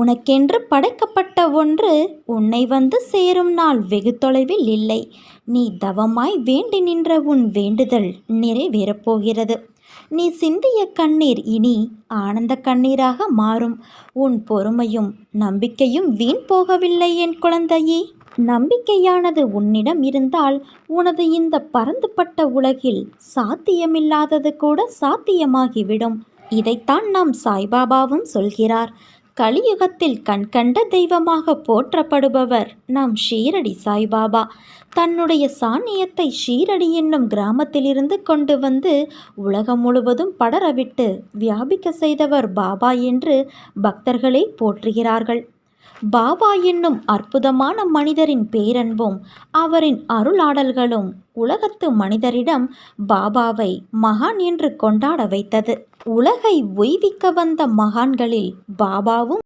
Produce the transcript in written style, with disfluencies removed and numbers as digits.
உனக்கென்று படைக்கப்பட்ட ஒன்று உன்னை வந்து சேரும் நாள் வெகு தொலைவில் இல்லை. நீ தவமாய் வேண்டி நின்ற உன் வேண்டுதல் நிறைவேறப் போகிறது. நீ சிந்திய கண்ணீர் இனி ஆனந்த கண்ணீராக மாறும். உன் பொறுமையும் நம்பிக்கையும் வீண் போகவில்லை என் குழந்தையே. நம்பிக்கையானது உன்னிடம் இருந்தால் உனது இந்த பரந்துபட்ட உலகில் சாத்தியமில்லாதது கூட சாத்தியமாகிவிடும். இதைத்தான் நம் சாய்பாபாவும் சொல்கிறார். கலியுகத்தில் கண்கண்ட தெய்வமாக போற்றப்படுபவர் நம் ஷீரடி சாய்பாபா. தன்னுடைய சாநியத்தை ஷீரடி என்னும் கிராமத்திலிருந்து கொண்டு வந்து உலகம் முழுவதும் படரவிட்டு வியாபிக்க செய்தவர் பாபா என்று பக்தர்களே போற்றுகிறார்கள். பாபா என்னும் அற்புதமான மனிதரின் பேரன்பும் அவரின் அருளாடல்களும் உலகத்து மனிதரிடம் பாபாவை மகான் என்று கொண்டாட வைத்தது. உலகை உய்விக்க வந்த மகான்களில் பாபாவும்